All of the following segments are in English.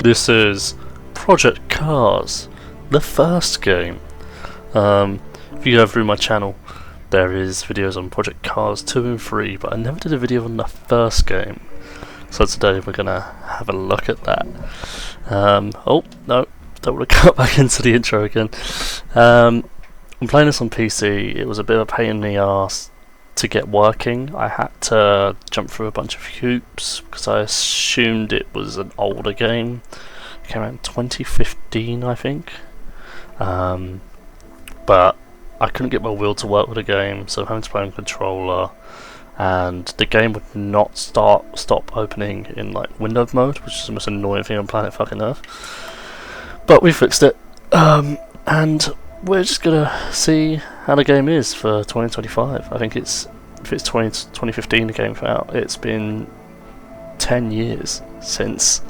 This is Project Cars, the first game. If you go through my channel, there is videos on Project Cars 2 and 3, but I never did a video on the first game. So today we're gonna have a look at that. Oh no, don't want to cut back into the intro again. I'm playing this on PC. It was a bit of a pain in the ass to get working. I had to jump through a bunch of hoops because I assumed it was an older game. It came out in 2015, I think. But I couldn't get my wheel to work with the game, so I'm having to play on controller. And the game would not stop opening in like window mode, which is the most annoying thing on planet fucking Earth. But we fixed it, and we're just gonna see how the game is for 2025. I think if it's 2015 the game came out, it's been 10 years since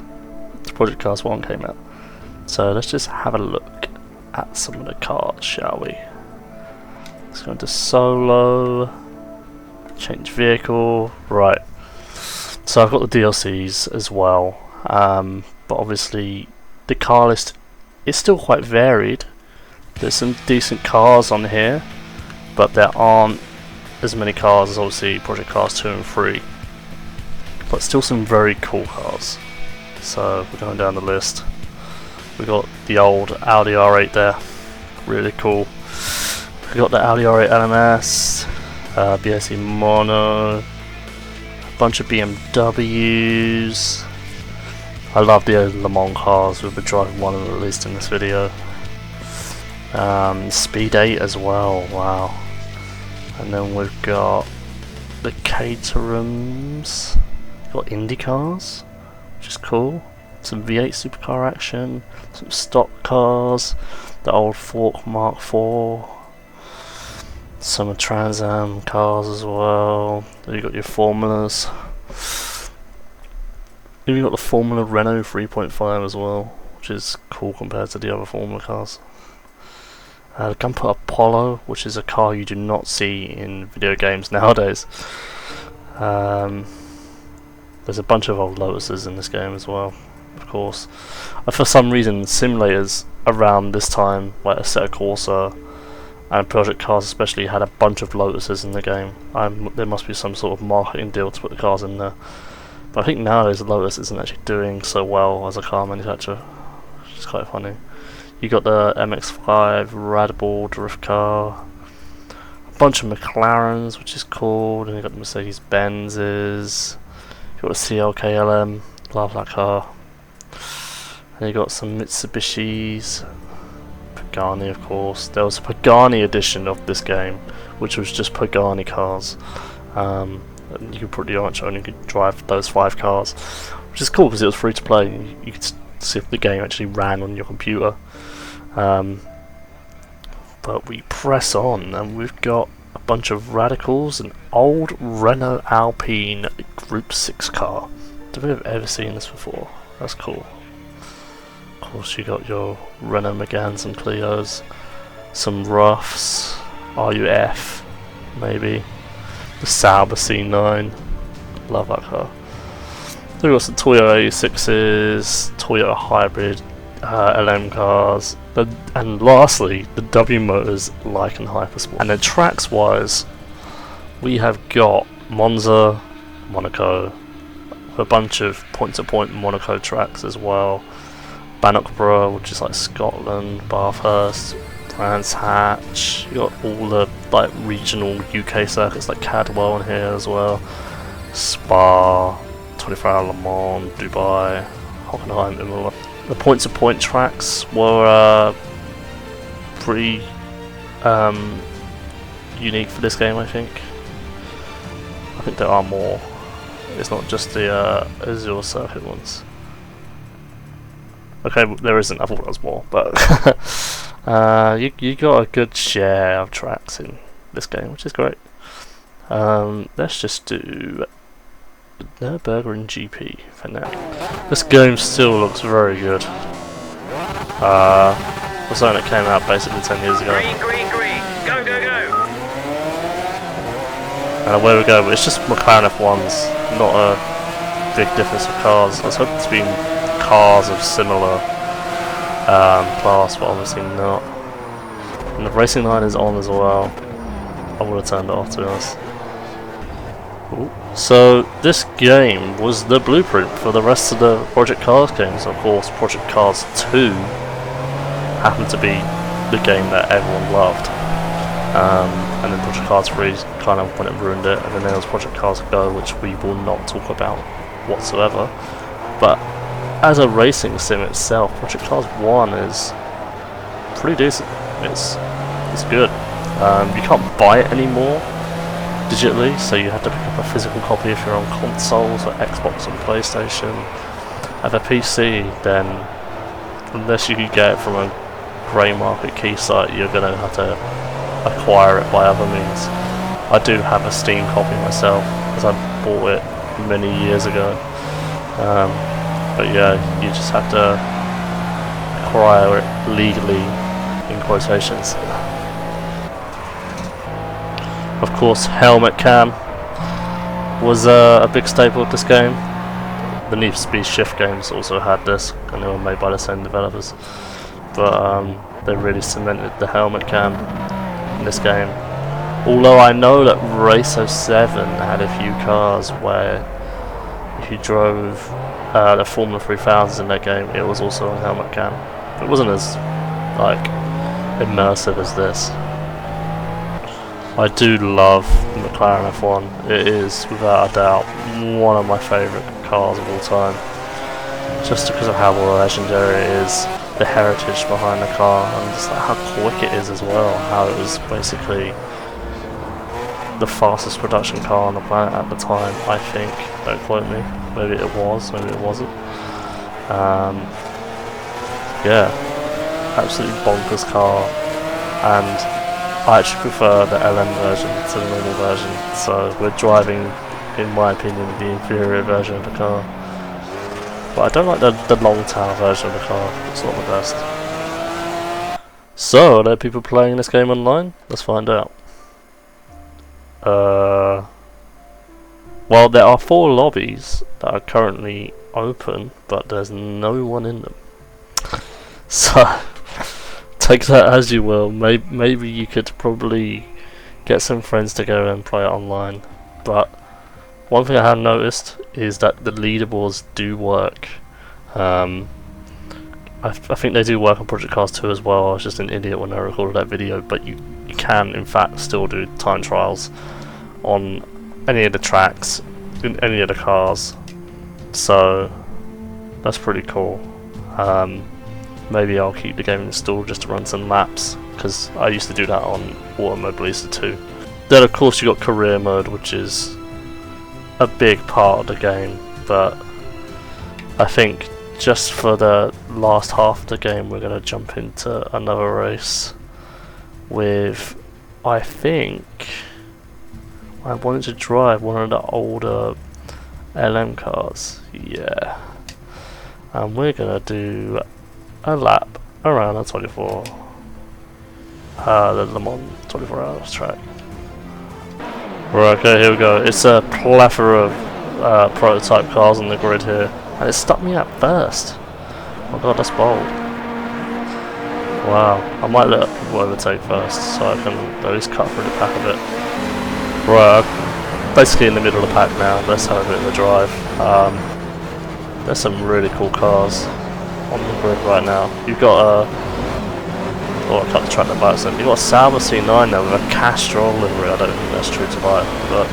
Project Cars 1 came out. So let's just have a look at some of the cars, shall we? Let's go into solo, change vehicle, right. So I've got the DLCs as well, but obviously the car list is still quite varied. There's some decent cars on here, but there aren't as many cars as obviously Project Cars 2 and 3. But still some very cool cars. So we're going down the list. We got the old Audi R8 there, really cool. We got the Audi R8 LMS, BSE Mono, a bunch of BMWs. I love the Le Mans cars. We'll be driving one at least in this video. Speed 8 as well, wow. And then we've got the Caterhams, got Indy cars, which is cool. Some V8 supercar action, some stock cars, the old Fork Mark IV, some Trans Am cars as well. Then you got your Formulas. Then you got the Formula Renault 3.5 as well, which is cool compared to the other Formula cars. The Gunpowder Apollo, which is a car you do not see in video games nowadays. There's a bunch of old Lotuses in this game as well, of course. For some reason, simulators around this time, like Assetto Corsa and Project Cars especially, had a bunch of Lotuses in the game. There must be some sort of marketing deal to put the cars in there. But I think nowadays Lotus isn't actually doing so well as a car manufacturer, which is quite funny. You got the MX-5 Radball drift car, a bunch of McLarens, which is cool. Then you got the Mercedes Benzes. You got the CLK-LM, love that car. And you got some Mitsubishis, Pagani of course. There was a Pagani edition of this game, which was just Pagani cars. And you could pretty much only drive those 5 cars, which is cool because it was free to play. You could see if the game actually ran on your computer. But we press on and we've got a bunch of radicals, an old Renault Alpine Group 6 car. Don't think I've ever seen this before. That's cool. Of course you got your Renault Megans and Clios, some Ruffs, RUF maybe, the Sauber C9, love that car. Then we got some Toyota A6s, Toyota Hybrid LM cars, and lastly the W Motors Lycan Hypersport. And then tracks wise, we have got Monza, Monaco, a bunch of point-to-point Monaco tracks as well, Bannockburn, which is like Scotland, Bathurst, Brands Hatch. You got all the like regional UK circuits like Cadwell in here as well, Spa, 24-hour Le Mans, Dubai, Hockenheim, Imola. The point-to-point tracks were pretty unique for this game, I think. I think there are more. It's not just the Azure circuit ones. Okay, there isn't. I thought there was more, but you got a good share of tracks in this game, which is great. Let's just do Nürburgring GP for now. This game still looks very good. For something that came out basically 10 years ago. Green, green, green. Go, go, go. And away we go. It's just McLaren F1s, not a big difference of cars. I was hoping to be cars of similar class, but obviously not. And the racing line is on as well. I would have turned it off, to be honest. Ooh. So this game was the blueprint for the rest of the Project Cars games. Of course, Project Cars 2 happened to be the game that everyone loved. And then Project Cars 3 kind of went and ruined it, and then there was Project Cars Go, which we will not talk about whatsoever. But as a racing sim itself, Project Cars 1 is pretty decent. It's good. You can't buy it anymore digitally, so you have to pick up a physical copy if you're on consoles or Xbox and PlayStation. If a PC, then unless you can get it from a grey market key site, you're going to have to acquire it by other means. I do have a Steam copy myself, because I bought it many years ago. But yeah, you just have to acquire it legally, in quotations. Of course, helmet cam was a big staple of this game. The Need for Speed Shift games also had this, and they were made by the same developers. But they really cemented the helmet cam in this game. Although I know that Race 07 had a few cars where if you drove the Formula 3000 in that game, it was also on helmet cam. It wasn't as like immersive as this. I do love the McLaren F1. It is without a doubt one of my favourite cars of all time. Just because of how legendary it is, the heritage behind the car, and just like how quick it is as well. How it was basically the fastest production car on the planet at the time, I think. Don't quote me. Maybe it was, maybe it wasn't. Yeah, absolutely bonkers car, and I actually prefer the LM version to the normal version, so we're driving, in my opinion, the inferior version of the car. But I don't like the long tail version of the car, it's not the best. So, are there people playing this game online? Let's find out. Well, there are 4 lobbies that are currently open, but there's no one in them. So, take that as you will. Maybe you could probably get some friends together and play it online. But one thing I have noticed is that the leaderboards do work. I think they do work on Project Cars 2 as well. I was just an idiot when I recorded that video, but you can in fact still do time trials on any of the tracks, in any of the cars. So that's pretty cool. Maybe I'll keep the game installed just to run some laps, because I used to do that on Automobilista 2. Then of course you got career mode, which is a big part of the game, but I think just for the last half of the game we're going to jump into another race with, I think, I wanted to drive one of the older LM cars, yeah, and we're going to do a lap around the 24, the Le Mans 24 hours track. Right, okay, here we go. It's a plethora of prototype cars on the grid here, and it stuck me at first. Oh my god, that's bold. Wow, I might let people overtake first, so I can at least cut through the pack a bit. Right, I'm basically in the middle of the pack now. Let's have a bit of a drive. There's some really cool cars on the grid right now. You've got a... oh, I cut the track there by accident. You've got a Sauber C9 there with a Castrol livery. I don't think that's true to life, but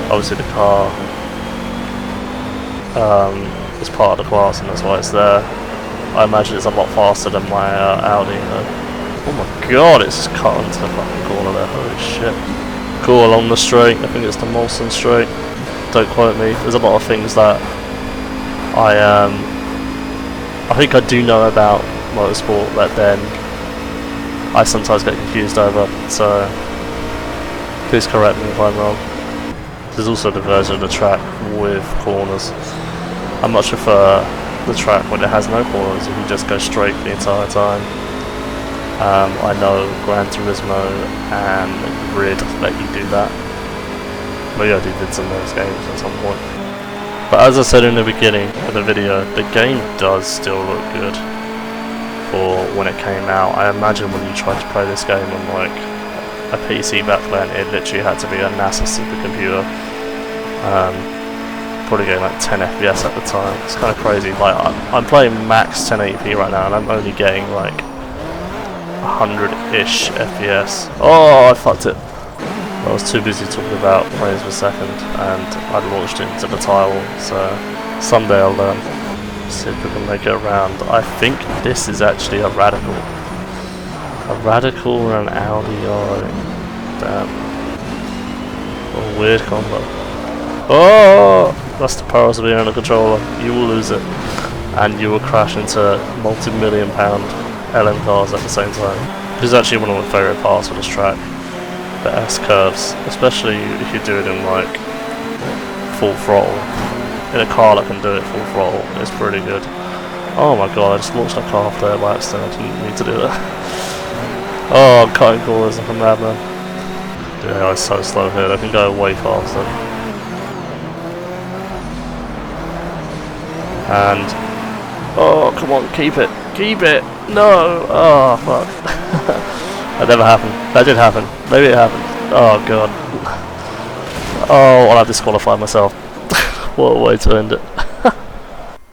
obviously the car is part of the class and that's why it's there. I imagine it's a lot faster than my Audi though. Oh my god, it's just cut into the fucking corner there, holy shit. Cool, along the straight, I think it's the Molson straight. Don't quote me, there's a lot of things that I think I do know about motorsport that then I sometimes get confused over, so please correct me if I'm wrong. There's also the version of the track with corners. I much prefer the track when it has no corners, you can just go straight the entire time. I know Gran Turismo and Grid let you do that. Maybe I did some of those games at some point. But as I said in the beginning of the video, the game does still look good for when it came out. I imagine when you tried to play this game on like a PC back then, it literally had to be a NASA supercomputer. Probably getting like 10 FPS at the time. It's kind of crazy. Like I'm playing max 1080p right now, and I'm only getting like 100-ish FPS. Oh, I fucked it. I was too busy talking about frames per second, and I'd launched it into the tile. So someday I'll learn. See if we can make it around. I think this is actually a radical. A radical and an Audi R. Damn. What a weird combo. Oh! That's the perils of being on a controller. You will lose it. And you will crash into multi-million-pound LM cars at the same time. This is actually one of my favourite parts of this track. The S-curves. Especially if you do it in like full throttle. In a car that can do it full throttle, it's pretty good. Oh my god, I just launched that car off there by accident. I didn't need to do that. Oh, I'm cutting corners like a madman. Yeah, I'm so slow here. I can go way faster. And oh, come on, keep it, keep it. No, oh fuck. That never happened. That did happen. Maybe it happened. Oh god. Oh, well, I disqualified myself. What a way to end it.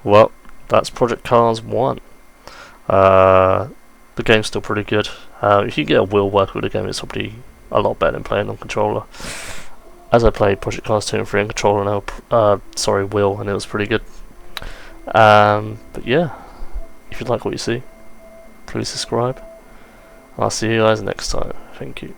Well, that's Project Cars 1. The game's still pretty good. If you get a wheel work with the game, it's probably a lot better than playing on controller. As I played Project Cars 2 and 3 on controller now, wheel, and it was pretty good. But yeah, if you like what you see, please subscribe. I'll see you guys next time. Thank you.